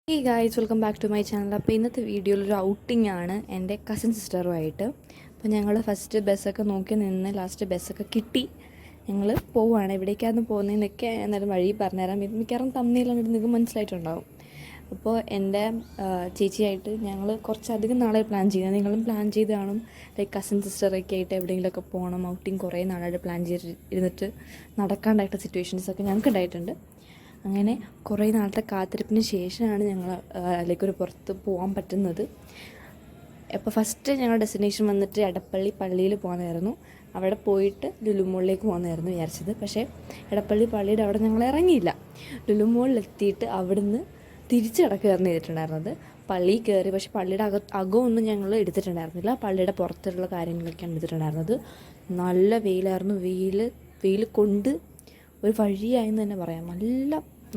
Hey guys, welcome back to my channel. അപ്പോൾ ഇന്നത്തെ വീഡിയോയിൽ ഒരു ഔട്ടിംഗ് ആണ് എൻ്റെ കസിൻ സിസ്റ്ററുമായിട്ട്. അപ്പോൾ ഞങ്ങൾ ഫസ്റ്റ് ബസ്സൊക്കെ നോക്കി നിന്ന് ലാസ്റ്റ് ബസ്സൊക്കെ കിട്ടി. ഞങ്ങൾ പോവുകയാണ്. എവിടേക്കാണ് പോകുന്നതെന്നൊക്കെ എന്നാലും വഴി പറഞ്ഞുതരാം. മിക്കവാറും തമ്മിലെല്ലാം നിങ്ങൾക്ക് മനസ്സിലായിട്ടുണ്ടാവും. അപ്പോൾ എൻ്റെ ചേച്ചിയായിട്ട് ഞങ്ങൾ കുറച്ചധികം നാളെ പ്ലാൻ ചെയ്യുന്നത്. നിങ്ങളും പ്ലാൻ ചെയ്ത് കാണും. ലൈക്ക് കസിൻ സിസ്റ്ററൊക്കെ ആയിട്ട് എവിടെയെങ്കിലുമൊക്കെ പോകണം, ഔട്ടിങ് കുറേ നാളായിട്ട് പ്ലാൻ ചെയ്തിരുന്നിട്ട് നടക്കാണ്ടായിട്ട് സിറ്റുവേഷൻസൊക്കെ ഞങ്ങൾക്ക് ഉണ്ടായിട്ടുണ്ട്. അങ്ങനെ കുറേ നാളത്തെ കാത്തിരിപ്പിന് ശേഷമാണ് ഞങ്ങൾ അതിലേക്കൊരു പുറത്ത് പോകാൻ പറ്റുന്നത്. അപ്പോൾ ഫസ്റ്റ് ഞങ്ങൾ ഡെസ്റ്റിനേഷൻ വന്നിട്ട് എടപ്പള്ളി പള്ളിയിൽ പോകുന്നതായിരുന്നു. അവിടെ പോയിട്ട് ലുലുമോളിലേക്ക് പോകുന്നതായിരുന്നു വിചാരിച്ചത്. പക്ഷേ എടപ്പള്ളി പള്ളിയുടെ അവിടെ ഞങ്ങൾ ഇറങ്ങിയില്ല. ലുലുമോളിലെത്തിയിട്ട് അവിടുന്ന് തിരിച്ച് കിടക്കുകയായിരുന്നു ചെയ്തിട്ടുണ്ടായിരുന്നത്. പള്ളിയിൽ കയറി, പക്ഷേ പള്ളിയുടെ അകമൊന്നും ഞങ്ങൾ എടുത്തിട്ടുണ്ടായിരുന്നില്ല. പള്ളിയുടെ പുറത്തുള്ള കാര്യങ്ങളൊക്കെയാണ് എടുത്തിട്ടുണ്ടായിരുന്നത്. നല്ല വെയിലായിരുന്നു. വെയിൽ കൊണ്ട് ഒരു വഴിയായെന്ന് തന്നെ പറയാം.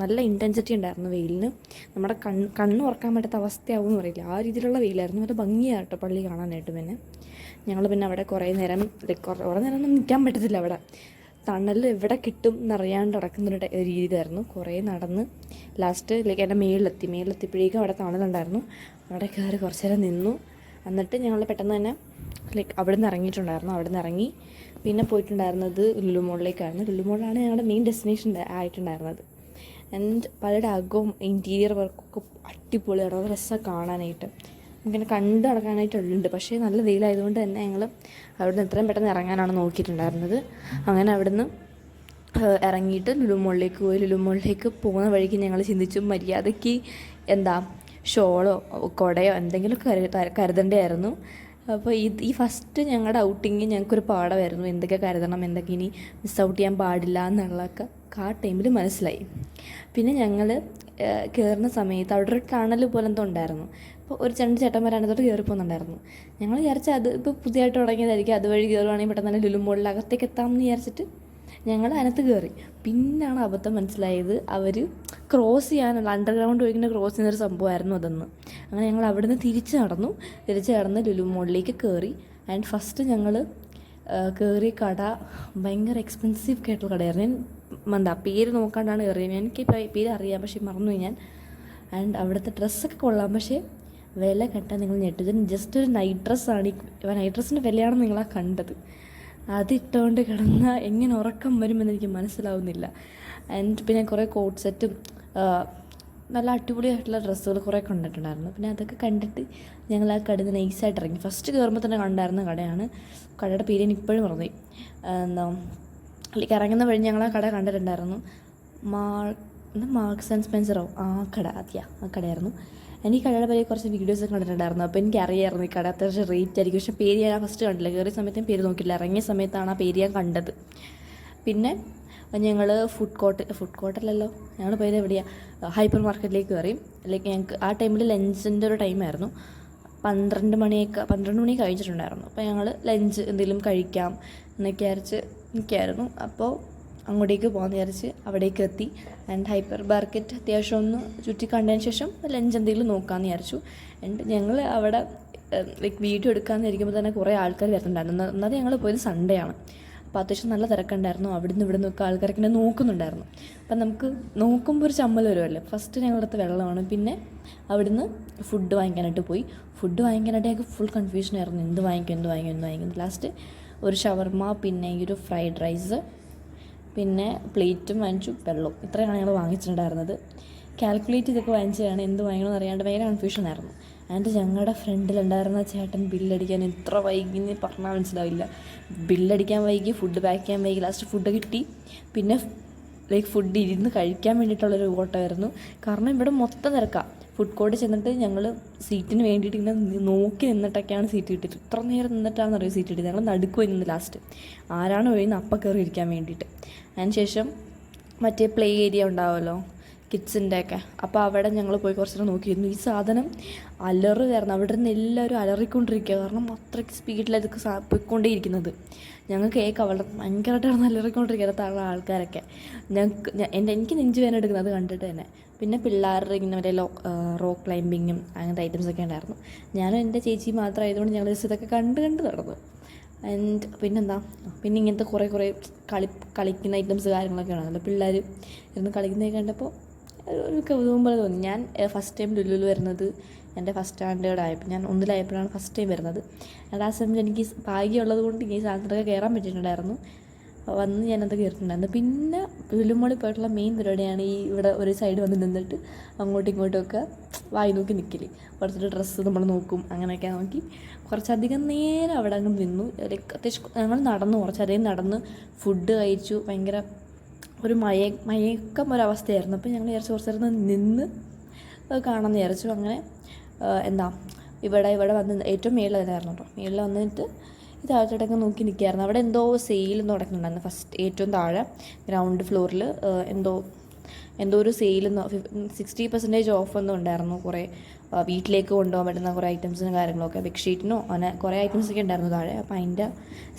നല്ല ഇൻറ്റൻസിറ്റി ഉണ്ടായിരുന്നു വെയിലിന്. നമ്മുടെ കണ്ണ് ഉറക്കാൻ പറ്റാത്ത അവസ്ഥയാവും എന്ന് പറയില്ല, ആ രീതിയിലുള്ള വെയിലായിരുന്നു. നല്ല ഭംഗിയാട്ടോ പള്ളി കാണാനായിട്ട്. ഞങ്ങൾ അവിടെ കുറേ നേരം കുറേ നേരം ഒന്നും നിൽക്കാൻ പറ്റത്തില്ല. അവിടെ തണൽ എവിടെ കിട്ടും എന്നറിയാണ്ട് നടക്കുന്നൊരു രീതിയായിരുന്നു. കുറേ നടന്ന് ലാസ്റ്റ് എൻ്റെ മേളിലെത്തിയപ്പോഴേക്കും അവിടെ തണലുണ്ടായിരുന്നു. അവിടെ കയറി കുറച്ച് നേരം നിന്നു. എന്നിട്ട് ഞങ്ങൾ പെട്ടെന്ന് തന്നെ അവിടെ നിന്ന് ഇറങ്ങിയിട്ടുണ്ടായിരുന്നു. അവിടെ നിന്ന് ഇറങ്ങി പിന്നെ പോയിട്ടുണ്ടായിരുന്നത് ലുലുമോളിലേക്കായിരുന്നു. ലുലുമോളിലാണ് ഞങ്ങളുടെ മെയിൻ ഡെസ്റ്റിനേഷൻ ആയിട്ടുണ്ടായിരുന്നത്. ആൻഡ് പലരുടെ അകവും ഇൻറ്റീരിയർ വർക്കൊക്കെ അടിപൊളിയാണ്. അത് രസമാണ് കാണാനായിട്ട്. നമുക്കിങ്ങനെ കണ്ട് നടക്കാനായിട്ടുള്ളുണ്ട്. പക്ഷേ നല്ല വെയിലായതുകൊണ്ട് തന്നെ ഞങ്ങൾ അവിടുന്ന് എത്രയും പെട്ടെന്ന് ഇറങ്ങാനാണ് നോക്കിയിട്ടുണ്ടായിരുന്നത്. അങ്ങനെ അവിടുന്ന് ഇറങ്ങിയിട്ട് ലുലുമോളിലേക്ക് പോയി. ലുലുമോളിലേക്ക് പോകുന്ന വഴിക്ക് ഞങ്ങൾ ചിന്തിച്ചു മര്യാദയ്ക്ക് ഷോളോ കുടയോ എന്തെങ്കിലുമൊക്കെ കരുതേണ്ടതായിരുന്നു. അപ്പോൾ ഈ ഫസ്റ്റ് ഞങ്ങളുടെ ഔട്ടിങ് ഞങ്ങൾക്കൊരു പാഠമായിരുന്നു. എന്തൊക്കെ കരുതണം, എന്തൊക്കെ ഇനി മിസ് ഔട്ട് ചെയ്യാൻ പാടില്ല എന്നുള്ളതൊക്കെ ആ ടൈമിൽ മനസ്സിലായി. പിന്നെ ഞങ്ങൾ കയറുന്ന സമയത്ത് അവിടെ ഒരു ടണൽ പോലെ എന്തോ ഉണ്ടായിരുന്നു. അപ്പോൾ ഒരു രണ്ട് ചേട്ടന്മാരാണ് തൊട്ട് കയറി പോകുന്നുണ്ടായിരുന്നു. ഞങ്ങൾ വിചാരിച്ചാൽ അത് ഇപ്പോൾ പുതിയതായിട്ട് തുടങ്ങിയതായിരിക്കും, അതുവഴി കയറുവാണെങ്കിൽ പെട്ടെന്ന് തന്നെ ലുലുമോളിൽ അകത്തേക്ക് എത്താമെന്ന് വിചാരിച്ചിട്ട് ഞങ്ങൾ അതിനകത്ത് കയറി. പിന്നാണ് അബദ്ധം മനസ്സിലായത്, അവർ ക്രോസ് ചെയ്യാനുള്ള അണ്ടർഗ്രൗണ്ട് ഒഴിക്കുന്ന ക്രോസ് ചെയ്യുന്നൊരു സംഭവമായിരുന്നു അതെന്ന്. അങ്ങനെ ഞങ്ങൾ അവിടുന്ന് തിരിച്ച് നടന്ന് ലുലുമോളിലേക്ക് കയറി. ആൻഡ് ഫസ്റ്റ് ഞങ്ങൾ കയറിയ കട ഭയങ്കര എക്സ്പെൻസീവ് ആയിട്ടുള്ള കടയായിരുന്നു. പേര് നോക്കാണ്ടാണ് കയറിയത്. എനിക്ക് പേര് അറിയാം, പക്ഷേ മറന്നു ഞാൻ. ആൻഡ് അവിടുത്തെ ഡ്രസ്സൊക്കെ കൊള്ളാം, പക്ഷേ വില കണ്ടാൽ നിങ്ങൾ ഞെട്ടും. ജസ്റ്റ് ഒരു നൈറ്റ് ഡ്രസ്സാണ്. നൈറ്റ് ഡ്രസ്സിൻ്റെ വിലയാണ് നിങ്ങളാ കണ്ടത്. അതിട്ടുകൊണ്ട് കിടന്നാൽ എങ്ങനെ ഉറക്കം വരുമെന്ന് എനിക്ക് മനസ്സിലാവുന്നില്ല. ആൻഡ് പിന്നെ കുറേ കോട്ട് സെറ്റും നല്ല അടിപൊളിയായിട്ടുള്ള ഡ്രസ്സുകൾ കുറേ കണ്ടിട്ടുണ്ടായിരുന്നു. പിന്നെ അതൊക്കെ കണ്ടിട്ട് ഞങ്ങൾ ആ കടയിൽ നിന്ന് നൈസായിട്ട് ഇറങ്ങി. ഫസ്റ്റ് കയറുമ്പോൾ തന്നെ കണ്ടായിരുന്ന കടയാണ്. കടയുടെ പേര് ഞാൻ ഇപ്പോഴും മറന്നുപോയി. ഇറങ്ങുന്ന വഴി ഞങ്ങൾ ആ കട കണ്ടിട്ടുണ്ടായിരുന്നു. മാർക്സ് ആൻഡ് സ്പെൻസറോ ആ കടയായിരുന്നു. എനിക്ക് കടയുടെ പേര് കുറച്ച് വീഡിയോസൊക്കെ കണ്ടിട്ടുണ്ടായിരുന്നു. അപ്പോൾ എനിക്കറിയായിരുന്നു ഈ കട അത്യാവശ്യം റേറ്റ് ആയിരിക്കും. പക്ഷേ പേര് ഞാൻ ഫസ്റ്റ് കണ്ടില്ല. കയറിയ സമയത്ത് ഞാൻ പേര് നോക്കിയില്ല. ഇറങ്ങിയ സമയത്താണ് ആ പേര് ഞാൻ കണ്ടത്. പിന്നെ ഞങ്ങൾ ഫുഡ് കോർട്ടല്ലല്ലോ, ഞങ്ങൾ പോയത് എവിടെയാണ്, ഹൈപ്പർ മാർക്കറ്റിലേക്ക് കയറി. ഞങ്ങൾക്ക് ആ ടൈമിൽ ലഞ്ചിൻ്റെ ഒരു ടൈമായിരുന്നു. 12 മണി കഴിച്ചിട്ടുണ്ടായിരുന്നു. അപ്പോൾ ഞങ്ങൾ ലഞ്ച് എന്തെങ്കിലും കഴിക്കാം എന്നൊക്കെ വിചാരിച്ച് നിൽക്കുകയായിരുന്നു. അപ്പോൾ അങ്ങോട്ടേക്ക് പോകാമെന്ന് വിചാരിച്ച് അവിടേക്ക് എത്തി. ആൻഡ് ഹൈപ്പർ മാർക്കറ്റ് അത്യാവശ്യം ഒന്ന് ചുറ്റി കണ്ടതിന് ശേഷം ലഞ്ച് എന്തെങ്കിലും നോക്കാമെന്ന് വിചാരിച്ചു. ആൻഡ് ഞങ്ങൾ അവിടെ വീഡിയോ എടുക്കാമെന്ന് ഇരിക്കുമ്പോൾ തന്നെ കുറേ ആൾക്കാർ വരുന്നുണ്ടായിരുന്നു. ഒന്നാമത് ഞങ്ങൾ പോയത് സൺഡേ ആണ്. അപ്പോൾ അത്യാവശ്യം നല്ല തിരക്കുണ്ടായിരുന്നു. അവിടുന്ന് ഇവിടെ നിന്നൊക്കെ ആൾക്കാരൊക്കെ എന്നെ നോക്കുന്നുണ്ടായിരുന്നു. അപ്പം നമുക്ക് നോക്കുമ്പോൾ ഒരു ചമ്മൽ വരുമല്ലോ. ഫസ്റ്റ് ഞങ്ങളടുത്ത് വെള്ളമാണ്. പിന്നെ അവിടുന്ന് ഫുഡ് വാങ്ങിക്കാനായിട്ട് പോയി. ഫുഡ് വാങ്ങിക്കാനായിട്ട് ഞങ്ങൾക്ക് ഫുൾ കൺഫ്യൂഷനായിരുന്നു. എന്ത് വാങ്ങിക്കും. ലാസ്റ്റ് ഒരു ഷവർമ, പിന്നെ ഈ ഒരു ഫ്രൈഡ് റൈസ്, പിന്നെ പ്ലേറ്റും വാങ്ങിച്ചു, വെള്ളവും. ഇത്രയാണ് ഞങ്ങൾ വാങ്ങിച്ചിട്ടുണ്ടായിരുന്നത്. കാൽക്കുലേറ്റ് ചെയ്തൊക്കെ വാങ്ങിച്ചതാണ്. എന്ത് വാങ്ങണമെന്ന് അറിയാണ്ട് ഭയങ്കര കൺഫ്യൂഷനായിരുന്നു. ആൻഡ് ഞങ്ങളുടെ ഫ്രണ്ടിലുണ്ടായിരുന്ന ചേട്ടൻ ബില്ലടിക്കാൻ എത്ര വൈകിയെന്ന് പറഞ്ഞാൽ മനസ്സിലാവില്ല. ബില്ലടിക്കാൻ വൈകി, ഫുഡ് പാക്ക് ചെയ്യാൻ വൈകി. ലാസ്റ്റ് ഫുഡ് കിട്ടി. പിന്നെ ഫുഡ് ഇരുന്ന് കഴിക്കാൻ വേണ്ടിയിട്ടുള്ളൊരു ഓട്ടമായിരുന്നു. കാരണം ഇവിടെ മൊത്തം തിരക്കാം. ഫുഡ് കോർട്ട് ചെന്നിട്ട് ഞങ്ങൾ സീറ്റിന് വേണ്ടിയിട്ട് ഇങ്ങനെ നോക്കി നിന്നിട്ടൊക്കെയാണ് സീറ്റ് കിട്ടിയത്. ഇത്ര നേരം നിന്നിട്ടാണെന്നറിയോ സീറ്റ് കിട്ടിയത്. ഞങ്ങൾ നടുക്കുപോയി നിന്ന് ലാസ്റ്റ് ആരാണ് ഒഴിയുന്ന അപ്പം കയറി ഇരിക്കാൻ വേണ്ടിയിട്ട്. അതിന് ശേഷം മറ്റേ പ്ലേ ഏരിയ ഉണ്ടാവുമല്ലോ കിഡ്സിൻ്റെ ഒക്കെ, അപ്പോൾ അവിടെ ഞങ്ങൾ പോയി കുറച്ച് നേരം നോക്കിയിരുന്നു. ഈ സാധനം അലറുകയായിരുന്നു. അവിടെ നിന്ന് എല്ലാവരും അലറിക്കൊണ്ടിരിക്കുക. കാരണം അത്രയ്ക്ക് സ്പീഡിൽ അതൊക്കെ പോയിക്കൊണ്ടേയിരിക്കുന്നത്. ഞങ്ങൾക്ക് അവിടെ ഭയങ്കരമായിട്ടാണ് അലറിക്കൊണ്ടിരിക്കുക താഴെ ആൾക്കാരൊക്കെ. എനിക്ക് നെഞ്ച് വേദന എടുക്കുന്നത് അത് കണ്ടിട്ട് തന്നെ. പിന്നെ പിള്ളേരുടെ ഇങ്ങനെ മറ്റേ റോക്ക് ക്ലൈമ്പിങ്ങും അങ്ങനത്തെ ഐറ്റംസൊക്കെ ഉണ്ടായിരുന്നു. ഞാനും എൻ്റെ ചേച്ചി മാത്രമായതുകൊണ്ട് ഞങ്ങൾ ജസ്റ്റ് ഇതൊക്കെ കണ്ട് നടന്നു. ആൻഡ് പിന്നെ ഇങ്ങനത്തെ കുറേ കളിക്കുന്ന ഐറ്റംസ് കാര്യങ്ങളൊക്കെ ആണല്ലോ. പിള്ളേർ ഇരുന്ന് കളിക്കുന്നതൊക്കെ കണ്ടപ്പോൾ ഒരു കൗതുകം പോലെ തോന്നി. ഞാൻ ഫസ്റ്റ് ടൈം ലുലുവിൽ വരുന്നത് എൻ്റെ ഫസ്റ്റ് സ്റ്റാൻഡേർഡ് ആയപ്പോൾ, ഞാൻ ഒന്നിലായപ്പോഴാണ് ഫസ്റ്റ് ടൈം വരുന്നത്. ആ സമയത്ത് എനിക്ക് ഭാഗ്യമുള്ളത് കൊണ്ട് ഈ സാധനത്തൊക്കെ കയറാൻ പറ്റിയിട്ടുണ്ടായിരുന്നു. വന്ന് ഞാനത് കയറിയിട്ടുണ്ടായിരുന്നു. പിന്നെ ലുലുമോളിൽ പോയിട്ടുള്ള മെയിൻ പരിപാടിയാണ് ഈ ഇവിടെ ഒരു സൈഡ് വന്ന് നിന്നിട്ട് അങ്ങോട്ടും ഇങ്ങോട്ടുമൊക്കെ വായി നോക്കി നിൽക്കൽ. കുറച്ചൊരു ഡ്രസ്സ് നമ്മൾ നോക്കും, അങ്ങനെയൊക്കെ നോക്കി കുറച്ചധികം നേരം അവിടെ അങ്ങ് നിന്നു. ലൈക്ക് അത്യാവശ്യം ഞങ്ങൾ നടന്നു, കുറച്ചധികം നടന്ന് ഫുഡ് കഴിച്ചു. ഭയങ്കര ഒരു മയക്കം ഒരവസ്ഥയായിരുന്നു. അപ്പോൾ ഞങ്ങൾ വിചാരിച്ചു കുറച്ച് നേരം നിന്ന് കാണാമെന്ന് വിചാരിച്ചു. അങ്ങനെ ഇവിടെ വന്ന് ഏറ്റവും മേളിൽ തന്നെയായിരുന്നു കേട്ടോ. മേളിൽ വന്നിട്ട് ഈ താഴത്തോട്ടൊക്കെ നോക്കി നിൽക്കുകയായിരുന്നു. അവിടെ എന്തോ സെയിൽ നടക്കുന്നുണ്ടായിരുന്നു. ഫസ്റ്റ് ഏറ്റവും താഴെ ഗ്രൗണ്ട് ഫ്ലോറിൽ എന്തോ ഒരു സെയിൽ 60% ഓഫ് ഒന്നും ഉണ്ടായിരുന്നു. കുറേ വീട്ടിലേക്ക് കൊണ്ടുപോകാൻ പറ്റുന്ന കുറേ ഐറ്റംസിനും കാര്യങ്ങളൊക്കെ, ബെഡ്ഷീറ്റിനോ അങ്ങനെ കുറേ ഐറ്റംസൊക്കെ ഉണ്ടായിരുന്നു താഴെ. അപ്പോൾ അതിൻ്റെ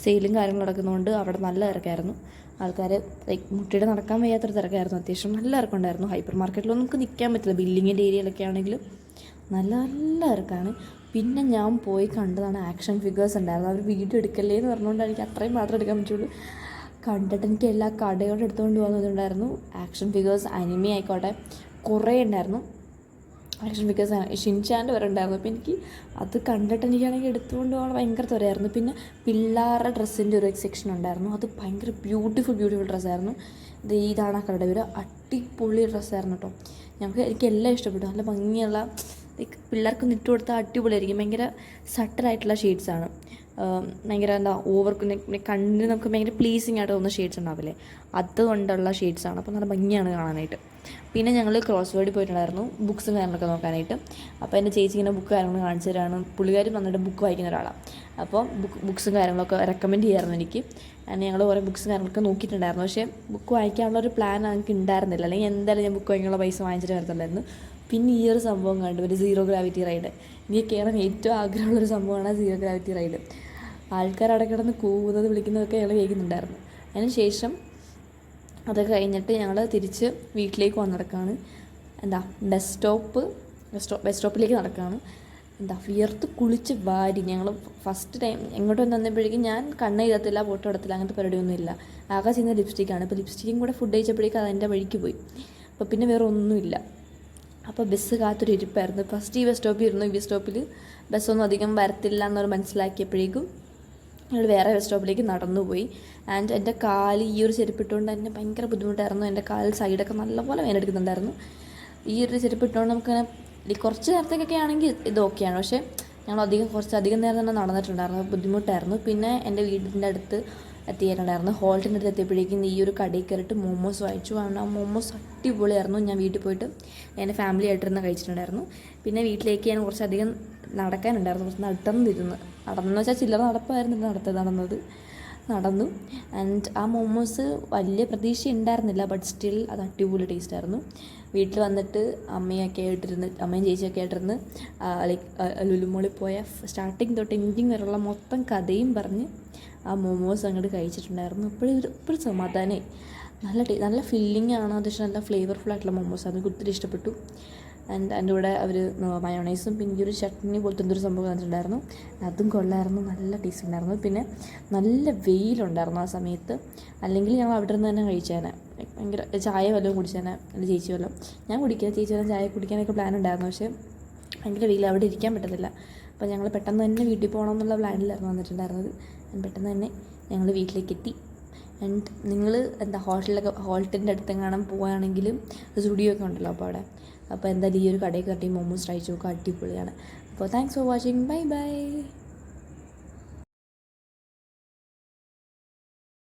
സെയിലും കാര്യങ്ങളും നടക്കുന്നതുകൊണ്ട് അവിടെ നല്ല തിരക്കായിരുന്നു. ആൾക്കാർ ലൈക്ക് മുട്ടിയുടെ നടക്കാൻ വയ്യാത്തൊരു തിരക്കായിരുന്നു. അത്യാവശ്യം നല്ല തിരക്കുണ്ടായിരുന്നു. ഹൈപ്പർ മാർക്കറ്റിലൊന്നും നമുക്ക് നിൽക്കാൻ പറ്റില്ല. ബില്ലിങ്ങിൻ്റെ ഏരിയയിലൊക്കെ ആണെങ്കിലും നല്ല തിരക്കാണ്. പിന്നെ ഞാൻ പോയി കണ്ടതാണ് ആക്ഷൻ ഫിഗേഴ്സ് ഉണ്ടായിരുന്നു. അവർ വീഡിയോ എടുക്കല്ലേ എന്ന് പറഞ്ഞുകൊണ്ട് എനിക്ക് അത്രയും മാത്രമേ എടുക്കാൻ പറ്റുള്ളൂ. കണ്ടിട്ട് എനിക്ക് എല്ലാ കടയോടെ എടുത്തുകൊണ്ട് പോകുന്നതുണ്ടായിരുന്നു. ആക്ഷൻ ഫിഗേഴ്സ്, അനിമി ആയിക്കോട്ടെ കുറേ ഉണ്ടായിരുന്നു. ആക്ഷൻ ഫിഗേഴ്സ് ഷിൻചാൻ്റെ വരെ ഉണ്ടായിരുന്നു. അപ്പോൾ എനിക്ക് അത് കണ്ടിട്ട് എനിക്കാണെങ്കിൽ എടുത്തുകൊണ്ട് പോകാൻ ഭയങ്കര ത്വരയായിരുന്നു. പിന്നെ പിള്ളേരുടെ ഡ്രസ്സിൻ്റെ ഒരു സെക്ഷൻ ഉണ്ടായിരുന്നു. അത് ഭയങ്കര ബ്യൂട്ടിഫുൾ ഡ്രസ്സായിരുന്നു. ഇതാണ് ആ കടയുടെ ഒരു അടിപൊളി ഡ്രസ്സായിരുന്നു കേട്ടോ. എനിക്കെല്ലാം ഇഷ്ടപ്പെട്ടു. നല്ല ഭംഗിയുള്ള ലൈക്ക് പിള്ളേർക്ക് ഇട്ട് കൊടുത്താൽ അടിപൊളിയായിരിക്കും. ഭയങ്കര സട്ടലായിട്ടുള്ള ഷെയ്ഡ്സാണ്. ഭയങ്കര ഓവർ കണ്ണിന് നമുക്ക് ഭയങ്കര പ്ലീസിങ് ആയിട്ട് തോന്നുന്ന ഷെയ്ഡ്സ് ഉണ്ടാവില്ലേ, അതുകൊണ്ടുള്ള ഷെയ്ഡ്സാണ്. അപ്പോൾ നല്ല ഭംഗിയാണ് കാണാനായിട്ട്. പിന്നെ ഞങ്ങൾ ക്രോസ് വേർഡിൽ പോയിട്ടുണ്ടായിരുന്നു ബുക്സും കാര്യങ്ങളൊക്കെ നോക്കാനായിട്ട്. അപ്പോൾ എൻ്റെ ചേച്ചി ഇങ്ങനെ ബുക്ക് കാര്യങ്ങൾ കാണിച്ചു തരാണ്. പുള്ളിക്കാരും വന്നിട്ട് ബുക്ക് വായിക്കുന്ന ഒരാളാണ്. അപ്പോൾ ബുക്സും കാര്യങ്ങളൊക്കെ റെക്കമെൻഡ് ചെയ്യായിരുന്നു എനിക്ക്. അങ്ങനെ ഞങ്ങൾ കുറേ ബുക്സും കാര്യങ്ങളൊക്കെ നോക്കിയിട്ടുണ്ടായിരുന്നു. പക്ഷേ ബുക്ക് വായിക്കാനുള്ള ഒരു പ്ലാൻ എനിക്ക് ഉണ്ടായിരുന്നില്ല. അല്ലെങ്കിൽ എന്തായാലും ഞാൻ ബുക്ക് വാങ്ങിക്കാനുള്ള പൈസ വാങ്ങിച്ചിട്ട് വരത്തുണ്ടായിരുന്നു. പിന്നെ ഈ ഒരു സംഭവം കണ്ടു, ഒരു സീറോ ഗ്രാവിറ്റി റൈഡ്. എനിക്ക് കയറാൻ ഏറ്റവും ആഗ്രഹമുള്ളൊരു സംഭവമാണ് സീറോ ഗ്രാവിറ്റി റൈഡ്. ആൾക്കാരവിടെ കിടന്ന് കൂവുന്നത് വിളിക്കുന്നതൊക്കെ ഞങ്ങൾ കേൾക്കുന്നുണ്ടായിരുന്നു. അതിന് ശേഷം അതൊക്കെ കഴിഞ്ഞിട്ട് ഞങ്ങൾ തിരിച്ച് വീട്ടിലേക്ക് വന്നിടക്കാണ്. ബസ് സ്റ്റോപ്പിലേക്ക് നടക്കുകയാണ്. വിയർത്ത് കുളിച്ച് വാരി ഞങ്ങൾ ഫസ്റ്റ് ടൈം എങ്ങോട്ട് വന്നപ്പോഴേക്കും ഞാൻ കണ്ണ് ചെയ്തത്തില്ല, ഫോട്ടോ എടുത്തില്ല, അങ്ങനത്തെ പരിപാടിയൊന്നും ഇല്ല. ആകെ ചെയ്യുന്ന ലിപ്സ്റ്റിക്കാണ്. ഇപ്പോൾ ലിപ്സ്റ്റിക്കും കൂടെ ഫുഡ് കഴിച്ചപ്പോഴേക്കും അതെൻ്റെ വഴിക്ക് പോയി. അപ്പോൾ പിന്നെ വേറെ ഒന്നുമില്ല. അപ്പോൾ ബസ് കാത്തൊരു ഇരിപ്പായിരുന്നു. ഫസ്റ്റ് ഈ ബസ് സ്റ്റോപ്പിൽ ഇരുന്നു. ഈ ബസ് സ്റ്റോപ്പിൽ ബസ്സൊന്നും അധികം വരത്തില്ല എന്നൊരു മനസ്സിലാക്കിയപ്പോഴേക്കും ഞങ്ങൾ വേറെ ബസ് സ്റ്റോപ്പിലേക്ക് നടന്നു പോയി. ആൻഡ് എൻ്റെ കാല് ഈ ഒരു ചെരുപ്പിട്ടുകൊണ്ട് തന്നെ ഭയങ്കര ബുദ്ധിമുട്ടായിരുന്നു. എൻ്റെ കാൽ സൈഡൊക്കെ നല്ലപോലെ വേദനെടുക്കുന്നുണ്ടായിരുന്നു. ഈ ഒരു ചെരുപ്പിട്ടുകൊണ്ട് നമുക്കിങ്ങനെ കുറച്ച് നേരത്തേക്കൊക്കെ ആണെങ്കിൽ ഇത് ഓക്കെയാണ്. പക്ഷേ ഞങ്ങൾ കുറച്ചധികം നേരം തന്നെ നടന്നിട്ടുണ്ടായിരുന്നു. ബുദ്ധിമുട്ടായിരുന്നു. പിന്നെ എൻ്റെ വീടിൻ്റെ അടുത്ത് എത്തിയിട്ടുണ്ടായിരുന്നു. ഹോൾട്ടിൻ്റെ അടുത്ത് എത്തിയപ്പോഴേക്കും ഈ ഒരു കടയിൽ കയറിയിട്ട് മോമോസ് വാങ്ങിച്ചു. ആ മോമോസ് അടിപൊളിയായിരുന്നു. ഞാൻ വീട്ടിൽ പോയിട്ട് എൻ്റെ ഫാമിലി ആയിട്ടിരുന്ന് കഴിച്ചിട്ടുണ്ടായിരുന്നു. പിന്നെ വീട്ടിലേക്ക് ഞാൻ കുറച്ചധികം നടക്കാനുണ്ടായിരുന്നു. കുറച്ച് നടന്നു വെച്ചാൽ ചില്ലറ നടന്നത് നടന്നു. ആൻഡ് ആ മോമോസ് വലിയ പ്രതീക്ഷ ഉണ്ടായിരുന്നില്ല, ബട്ട് സ്റ്റിൽ അത് അടിപൊളി ടേസ്റ്റായിരുന്നു. വീട്ടിൽ വന്നിട്ട് അമ്മയും ചേച്ചിയൊക്കെ ആയിട്ടിരുന്ന് ലൈക്ക് ലുലുമോളിൽ പോയ സ്റ്റാർട്ടിങ് തൊട്ട് എൻഡിങ് വരെയുള്ള മൊത്തം കഥയും പറഞ്ഞ് ആ മോമോസ് അങ്ങോട്ട് കഴിച്ചിട്ടുണ്ടായിരുന്നു. ഇപ്പോഴും സമാധാനമായി. നല്ല ഫില്ലിംഗ് ആണ്. അത്യാവശ്യം നല്ല ഫ്ലേവർഫുൾ ആയിട്ടുള്ള മോമോസ് അത് ഒത്തിരി ഇഷ്ടപ്പെട്ടു. ആൻഡ് അതിൻ്റെ കൂടെ അവർ മയോണൈസും പിന്നെ ഈ ഒരു ചട്നി പോലത്തെ എന്തൊരു സംഭവം തന്നിട്ടുണ്ടായിരുന്നു. അതും കൊള്ളായിരുന്നു. നല്ല ടേസ്റ്റ് ഉണ്ടായിരുന്നു. പിന്നെ നല്ല വെയിലുണ്ടായിരുന്നു ആ സമയത്ത്. അല്ലെങ്കിൽ ഞങ്ങൾ അവിടെ നിന്ന് തന്നെ കഴിച്ചേനെ. ഭയങ്കര ചായ വല്ലതും കുടിച്ചേനെ, അല്ലെങ്കിൽ ചേച്ചി വല്ലതും. ഞാൻ കുടിക്കുക, ചേച്ചി വല്ലതും ചായ കുടിക്കാനൊക്കെ പ്ലാൻ ഉണ്ടായിരുന്നു. പക്ഷേ ഭയങ്കര വെയിൽ, അവിടെ ഇരിക്കാൻ പറ്റത്തില്ല. അപ്പോൾ ഞങ്ങൾ പെട്ടെന്ന് തന്നെ വീട്ടിൽ പോകണം എന്നുള്ള പ്ലാനിലായിരുന്നു വന്നിട്ടുണ്ടായിരുന്നത്. പെട്ടെന്ന് തന്നെ ഞങ്ങൾ വീട്ടിലേക്ക് എത്തി. ആൻഡ് നിങ്ങൾ ഹോൾട്ടിൻ്റെ അടുത്തെങ്ങാനും പോവുകയാണെങ്കിലും സ്റ്റുഡിയോ ഒക്കെ ഉണ്ടല്ലോ അപ്പോൾ അവിടെ. അപ്പോൾ എന്തായാലും ഈ ഒരു കടയിൽ കയറി മോമോസ് ട്രൈ നോക്കുക, അടിപൊളിയാണ്. അപ്പോൾ thanks for watching. Bye bye.